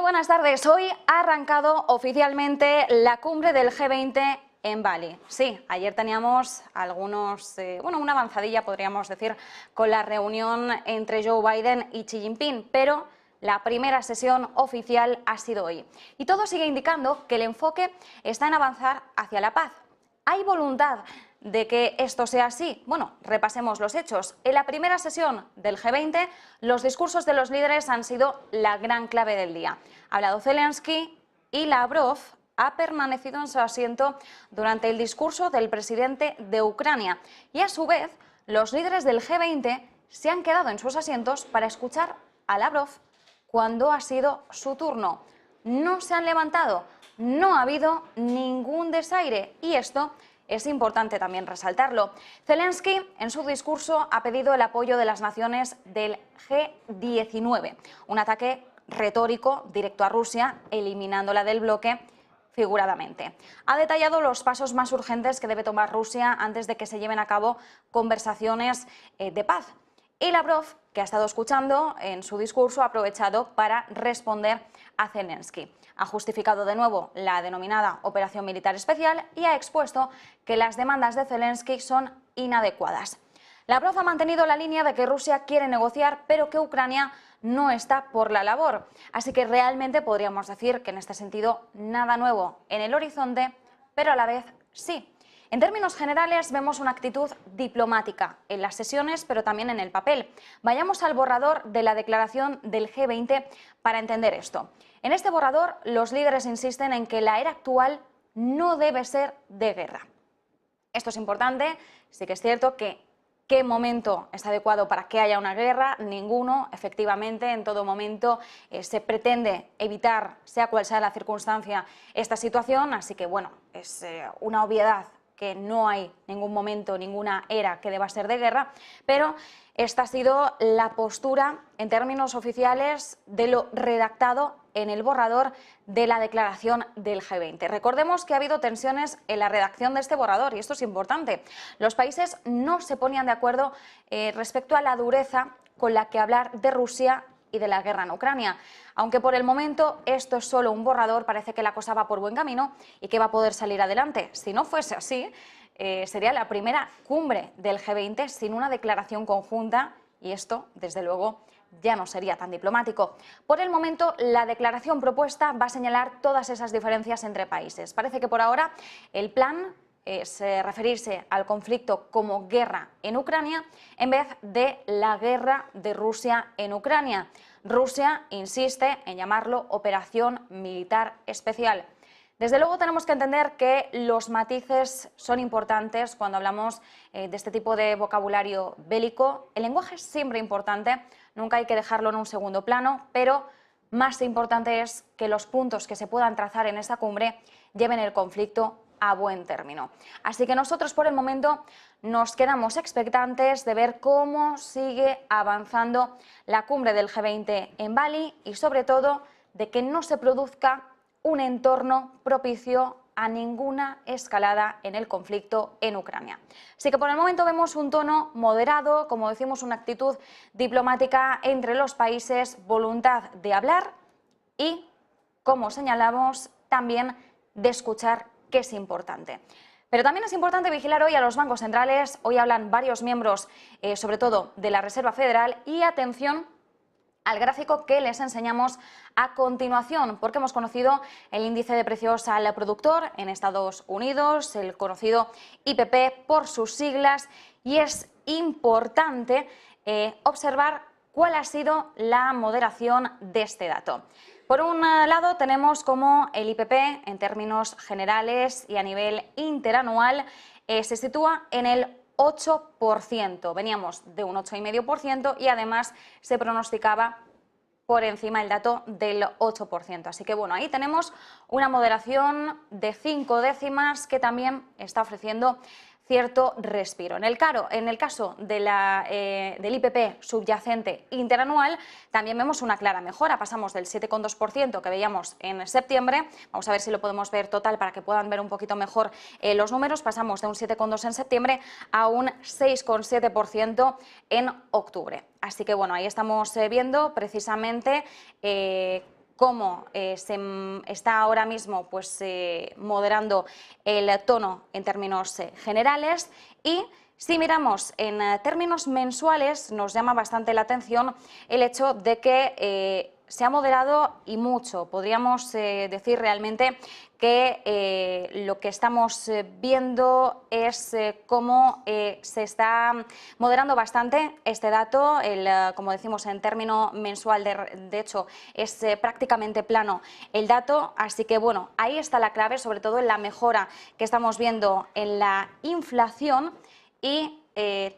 buenas tardes. Hoy ha arrancado oficialmente la cumbre del G20 en Bali. Sí, ayer teníamos una avanzadilla, podríamos decir, con la reunión entre Joe Biden y Xi Jinping, pero la primera sesión oficial ha sido hoy. Y todo sigue indicando que el enfoque está en avanzar hacia la paz. ¿Hay voluntad de que esto sea así? Bueno, repasemos los hechos. En la primera sesión del G20, los discursos de los líderes han sido la gran clave del día. Ha hablado Zelensky y Lavrov ha permanecido en su asiento durante el discurso del presidente de Ucrania. Y a su vez, los líderes del G20 se han quedado en sus asientos para escuchar a Lavrov cuando ha sido su turno. No se han levantado, no ha habido ningún desaire y esto es importante también resaltarlo. Zelensky, en su discurso, ha pedido el apoyo de las naciones del G19, un ataque retórico directo a Rusia, eliminándola del bloque figuradamente. Ha detallado los pasos más urgentes que debe tomar Rusia antes de que se lleven a cabo conversaciones de paz. Y Lavrov, que ha estado escuchando en su discurso, ha aprovechado para responder a Zelensky. Ha justificado de nuevo la denominada operación militar especial y ha expuesto que las demandas de Zelensky son inadecuadas. Lavrov ha mantenido la línea de que Rusia quiere negociar, pero que Ucrania no está por la labor. Así que realmente podríamos decir que en este sentido nada nuevo en el horizonte, pero a la vez sí. En términos generales vemos una actitud diplomática en las sesiones, pero también en el papel. Vayamos al borrador de la declaración del G20 para entender esto. En este borrador, los líderes insisten en que la era actual no debe ser de guerra. Esto es importante, sí que es cierto que ¿qué momento es adecuado para que haya una guerra? Ninguno. Efectivamente, en todo momento se pretende evitar, sea cual sea la circunstancia, esta situación, así que bueno, es una obviedad que no hay ningún momento, ninguna era que deba ser de guerra, pero esta ha sido la postura en términos oficiales de lo redactado en el borrador de la declaración del G20. Recordemos que ha habido tensiones en la redacción de este borrador y esto es importante. Los países no se ponían de acuerdo respecto a la dureza con la que hablar de Rusia y de la guerra en Ucrania. Aunque por el momento esto es solo un borrador, parece que la cosa va por buen camino y que va a poder salir adelante. Si no fuese así, sería la primera cumbre del G20 sin una declaración conjunta y esto, desde luego, ya no sería tan diplomático. Por el momento, la declaración propuesta va a señalar todas esas diferencias entre países. Parece que por ahora el plan es referirse al conflicto como guerra en Ucrania en vez de la guerra de Rusia en Ucrania. Rusia insiste en llamarlo operación militar especial. Desde luego tenemos que entender que los matices son importantes cuando hablamos de este tipo de vocabulario bélico. El lenguaje es siempre importante, nunca hay que dejarlo en un segundo plano, pero más importante es que los puntos que se puedan trazar en esta cumbre lleven el conflicto a buen término. Así que nosotros por el momento nos quedamos expectantes de ver cómo sigue avanzando la cumbre del G20 en Bali y sobre todo de que no se produzca un entorno propicio a ninguna escalada en el conflicto en Ucrania. Así que por el momento vemos un tono moderado, como decimos, una actitud diplomática entre los países, voluntad de hablar y, como señalamos, también de escuchar, que es importante. Pero también es importante vigilar hoy a los bancos centrales. Hoy hablan varios miembros, sobre todo de la Reserva Federal, y atención al gráfico que les enseñamos a continuación, porque hemos conocido el índice de precios al productor en Estados Unidos, el conocido IPP por sus siglas, y es importante observar cuál ha sido la moderación de este dato. Por un lado tenemos como el IPP en términos generales y a nivel interanual se sitúa en el 8%. Veníamos de un 8,5% y además se pronosticaba por encima el dato del 8%. Así que bueno, ahí tenemos una moderación de 5 décimas que también está ofreciendo cierto respiro. En el caso de del IPP subyacente interanual también vemos una clara mejora. Pasamos del 7,2% que veíamos en septiembre, vamos a ver si lo podemos ver total para que puedan ver un poquito mejor los números, pasamos de un 7,2% en septiembre a un 6,7% en octubre. Así que bueno, ahí estamos viendo precisamente cómo se está ahora mismo pues, moderando el tono en términos generales. Y si miramos en términos mensuales, nos llama bastante la atención el hecho de que se ha moderado y mucho. Podríamos decir realmente que lo que estamos viendo es cómo se está moderando bastante este dato. Como decimos, en término mensual, de hecho, es prácticamente plano el dato. Así que, bueno, ahí está la clave, sobre todo en la mejora que estamos viendo en la inflación y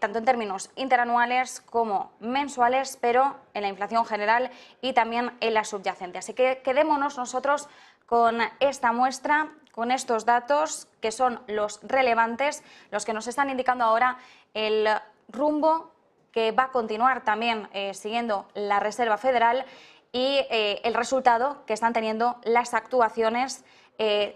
tanto en términos interanuales como mensuales, pero en la inflación general y también en la subyacente. Así que quedémonos nosotros con esta muestra, con estos datos que son los relevantes, los que nos están indicando ahora el rumbo que va a continuar también siguiendo la Reserva Federal y el resultado que están teniendo las actuaciones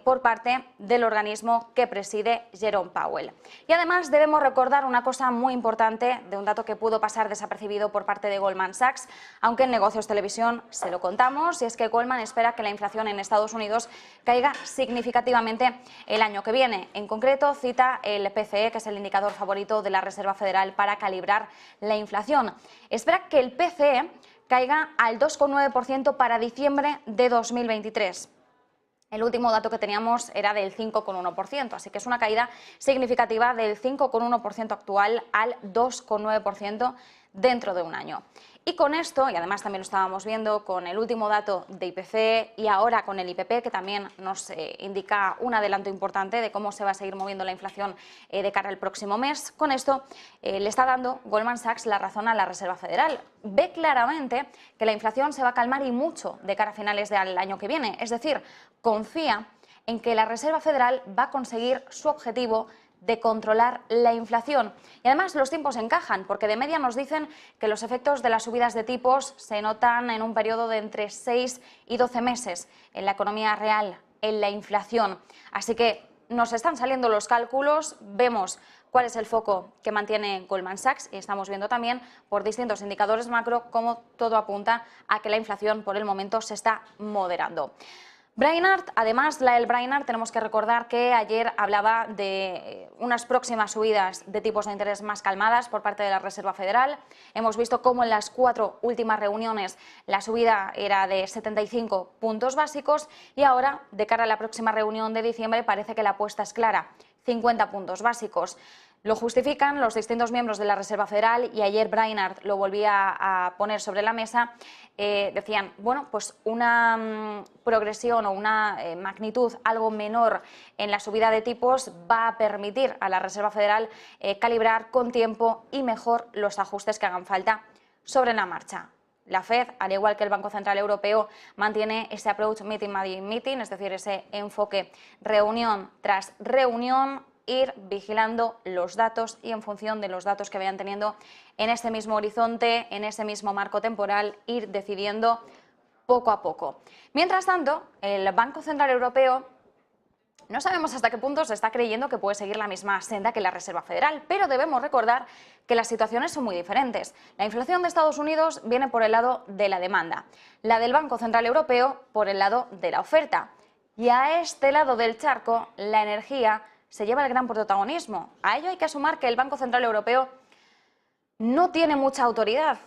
por parte del organismo que preside Jerome Powell. Y además debemos recordar una cosa muy importante de un dato que pudo pasar desapercibido por parte de Goldman Sachs, aunque en Negocios Televisión se lo contamos, y es que Goldman espera que la inflación en Estados Unidos caiga significativamente el año que viene. En concreto cita el PCE, que es el indicador favorito de la Reserva Federal para calibrar la inflación. Espera que el PCE caiga al 2,9% para diciembre de 2023. El último dato que teníamos era del 5,1%, así que es una caída significativa del 5,1% actual al 2,9% dentro de un año. Y con esto, y además también lo estábamos viendo con el último dato de IPC y ahora con el IPP, que también nos indica un adelanto importante de cómo se va a seguir moviendo la inflación de cara al próximo mes, con esto le está dando Goldman Sachs la razón a la Reserva Federal. Ve claramente que la inflación se va a calmar y mucho de cara a finales del año que viene, es decir, confía en que la Reserva Federal va a conseguir su objetivo de controlar la inflación. Y además los tiempos encajan, porque de media nos dicen que los efectos de las subidas de tipos se notan en un periodo de entre 6 y 12 meses en la economía real, en la inflación. Así que nos están saliendo los cálculos, vemos cuál es el foco que mantiene Goldman Sachs y estamos viendo también por distintos indicadores macro cómo todo apunta a que la inflación por el momento se está moderando. Brainard, además, Lael Brainard, tenemos que recordar que ayer hablaba de unas próximas subidas de tipos de interés más calmadas por parte de la Reserva Federal. Hemos visto cómo en las 4 últimas reuniones la subida era de 75 puntos básicos y ahora, de cara a la próxima reunión de diciembre, parece que la apuesta es clara, 50 puntos básicos. Lo justifican los distintos miembros de la Reserva Federal y ayer Brainard lo volvía a poner sobre la mesa. Decían, bueno, pues una progresión o una magnitud algo menor en la subida de tipos va a permitir a la Reserva Federal calibrar con tiempo y mejor los ajustes que hagan falta sobre la marcha. La Fed, al igual que el Banco Central Europeo, mantiene ese approach meeting by meeting, es decir, ese enfoque reunión tras reunión, ir vigilando los datos y en función de los datos que vayan teniendo en ese mismo horizonte, en ese mismo marco temporal, ir decidiendo poco a poco. Mientras tanto, el Banco Central Europeo no sabemos hasta qué punto se está creyendo que puede seguir la misma senda que la Reserva Federal, pero debemos recordar que las situaciones son muy diferentes. La inflación de Estados Unidos viene por el lado de la demanda, la del Banco Central Europeo por el lado de la oferta. Y a este lado del charco, la energía se lleva el gran protagonismo. A ello hay que sumar que el Banco Central Europeo no tiene mucha autoridad.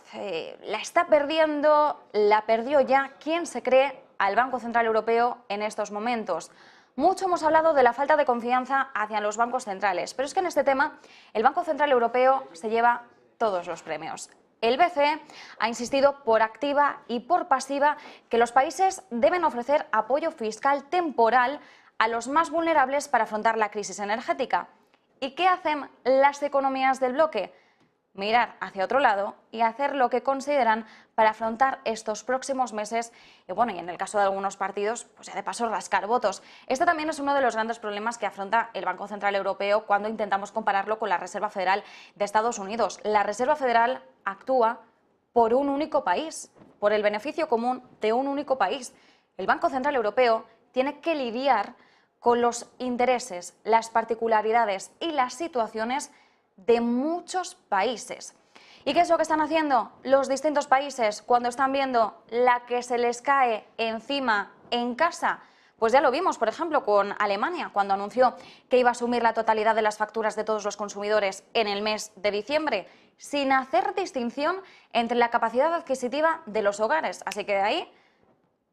La está perdiendo, la perdió ya. ¿Quién se cree al Banco Central Europeo en estos momentos? Mucho hemos hablado de la falta de confianza hacia los bancos centrales, pero es que en este tema el Banco Central Europeo se lleva todos los premios. El BCE ha insistido por activa y por pasiva que los países deben ofrecer apoyo fiscal temporal a los más vulnerables para afrontar la crisis energética. ¿Y qué hacen las economías del bloque? Mirar hacia otro lado y hacer lo que consideran para afrontar estos próximos meses y, bueno, y en el caso de algunos partidos, pues ya de paso rascar votos. Este también es uno de los grandes problemas que afronta el Banco Central Europeo cuando intentamos compararlo con la Reserva Federal de Estados Unidos. La Reserva Federal actúa por un único país, por el beneficio común de un único país. El Banco Central Europeo tiene que lidiar con los intereses, las particularidades y las situaciones de muchos países. ¿Y qué es lo que están haciendo los distintos países cuando están viendo la que se les cae encima en casa? Pues ya lo vimos, por ejemplo, con Alemania, cuando anunció que iba a asumir la totalidad de las facturas de todos los consumidores en el mes de diciembre, sin hacer distinción entre la capacidad adquisitiva de los hogares. Así que de ahí,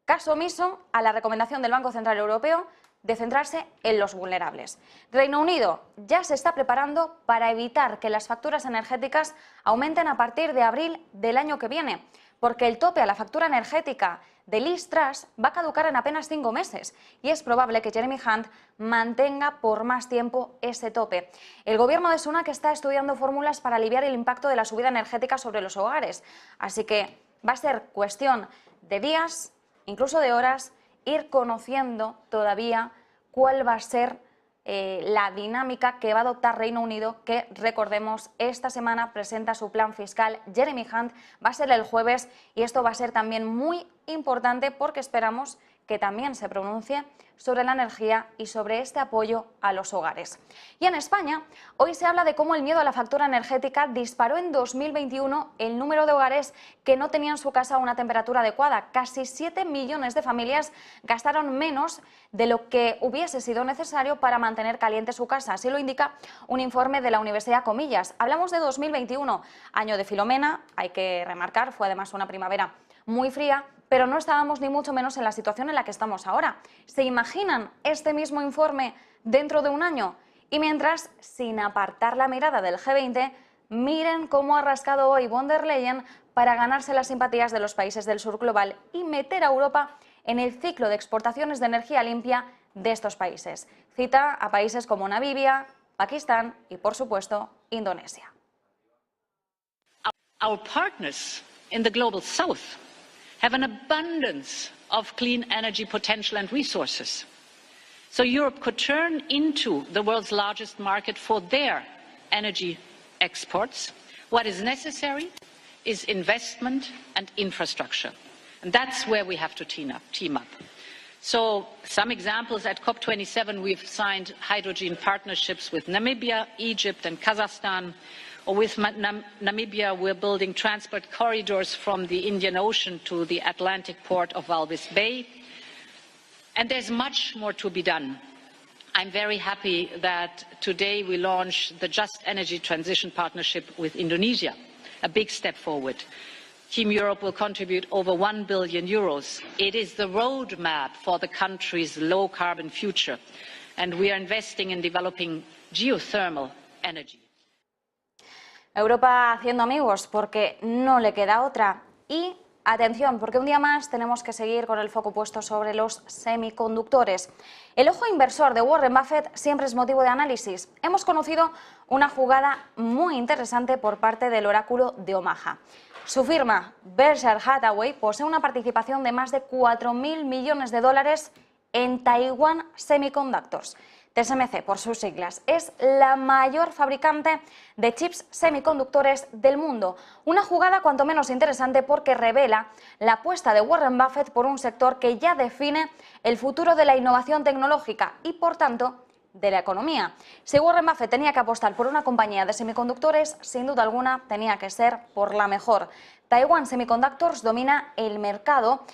caso omiso a la recomendación del Banco Central Europeo de centrarse en los vulnerables. Reino Unido ya se está preparando para evitar que las facturas energéticas aumenten a partir de abril del año que viene, porque el tope a la factura energética de Liz Truss va a caducar en apenas 5 meses y es probable que Jeremy Hunt mantenga por más tiempo ese tope. El gobierno de Sunak está estudiando fórmulas para aliviar el impacto de la subida energética sobre los hogares, así que va a ser cuestión de días, incluso de horas, ir conociendo todavía cuál va a ser la dinámica que va a adoptar Reino Unido, que recordemos esta semana presenta su plan fiscal. Jeremy Hunt va a ser el jueves y esto va a ser también muy importante porque esperamos que también se pronuncie sobre la energía y sobre este apoyo a los hogares. Y en España, hoy se habla de cómo el miedo a la factura energética disparó en 2021 el número de hogares que no tenían su casa a una temperatura adecuada. Casi 7 millones de familias gastaron menos de lo que hubiese sido necesario para mantener caliente su casa. Así lo indica un informe de la Universidad Comillas. Hablamos de 2021, año de Filomena, hay que remarcar, fue además una primavera muy fría, pero no estábamos ni mucho menos en la situación en la que estamos ahora. ¿Se imaginan este mismo informe dentro de un año? Y mientras, sin apartar la mirada del G20, miren cómo ha rascado hoy von der Leyen para ganarse las simpatías de los países del sur global y meter a Europa en el ciclo de exportaciones de energía limpia de estos países. Cita a países como Namibia, Pakistán y, por supuesto, Indonesia. Our partners in the global south have an abundance of clean energy potential and resources. So Europe could turn into the world's largest market for their energy exports. What is necessary is investment and infrastructure. And that's where we have to team up. So some examples, at COP27 we've signed hydrogen partnerships with Namibia, Egypt and Kazakhstan. Or with Namibia, we're building transport corridors from the Indian Ocean to the Atlantic port of Walvis Bay. And there's much more to be done. I'm very happy that today we launched the Just Energy Transition Partnership with Indonesia, a big step forward. Team Europe will contribute over 1 billion euros. It is the roadmap for the country's low-carbon future. And we are investing in developing geothermal energy. Europa haciendo amigos porque no le queda otra. Y atención, porque un día más tenemos que seguir con el foco puesto sobre los semiconductores. El ojo inversor de Warren Buffett siempre es motivo de análisis. Hemos conocido una jugada muy interesante por parte del oráculo de Omaha. Su firma, Berkshire Hathaway, posee una participación de más de 4.000 millones de dólares en Taiwan Semiconductors. TSMC, por sus siglas, es la mayor fabricante de chips semiconductores del mundo. Una jugada cuanto menos interesante porque revela la apuesta de Warren Buffett por un sector que ya define el futuro de la innovación tecnológica y, por tanto, de la economía. Si Warren Buffett tenía que apostar por una compañía de semiconductores, sin duda alguna tenía que ser por la mejor. Taiwan Semiconductors domina el mercado,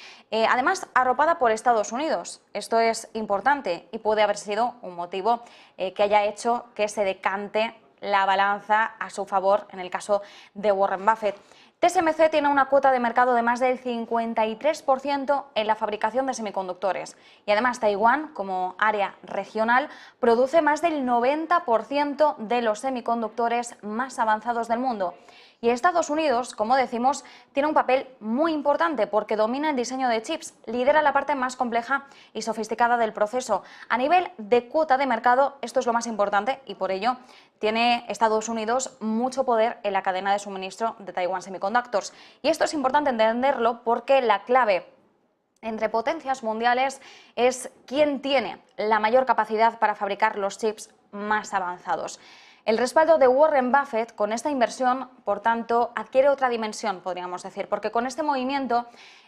además arropada por Estados Unidos. Esto es importante y puede haber sido un motivo que haya hecho que se decante la balanza a su favor en el caso de Warren Buffett. TSMC tiene una cuota de mercado de más del 53% en la fabricación de semiconductores y además Taiwán, como área regional, produce más del 90% de los semiconductores más avanzados del mundo. Y Estados Unidos, como decimos, tiene un papel muy importante porque domina el diseño de chips, lidera la parte más compleja y sofisticada del proceso. A nivel de cuota de mercado, esto es lo más importante y por ello tiene Estados Unidos mucho poder en la cadena de suministro de Taiwan Semiconductors. Y esto es importante entenderlo porque la clave entre potencias mundiales es quién tiene la mayor capacidad para fabricar los chips más avanzados. El respaldo de Warren Buffett con esta inversión, por tanto, adquiere otra dimensión, podríamos decir, porque con este movimiento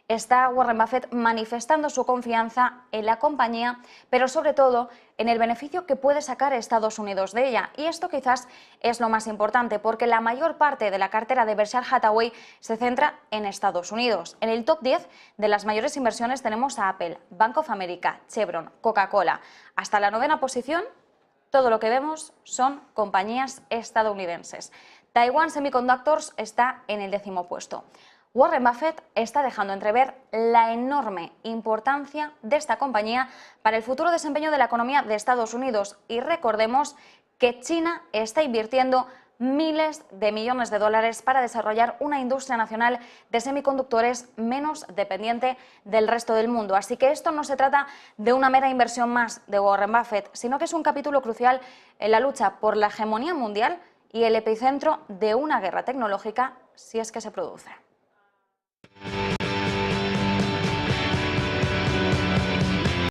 está Warren Buffett manifestando su confianza en la compañía, pero sobre todo en el beneficio que puede sacar Estados Unidos de ella. Y esto quizás es lo más importante, porque la mayor parte de la cartera de Berkshire Hathaway se centra en Estados Unidos. En el top 10 de las mayores inversiones tenemos a Apple, Bank of America, Chevron, Coca-Cola. Hasta la 9ª posición, todo lo que vemos son compañías estadounidenses. Taiwan Semiconductors está en el 10º puesto. Warren Buffett está dejando entrever la enorme importancia de esta compañía para el futuro desempeño de la economía de Estados Unidos. Y recordemos que China está invirtiendo miles de millones de dólares para desarrollar una industria nacional de semiconductores menos dependiente del resto del mundo. Así que esto no se trata de una mera inversión más de Warren Buffett, sino que es un capítulo crucial en la lucha por la hegemonía mundial y el epicentro de una guerra tecnológica si es que se produce.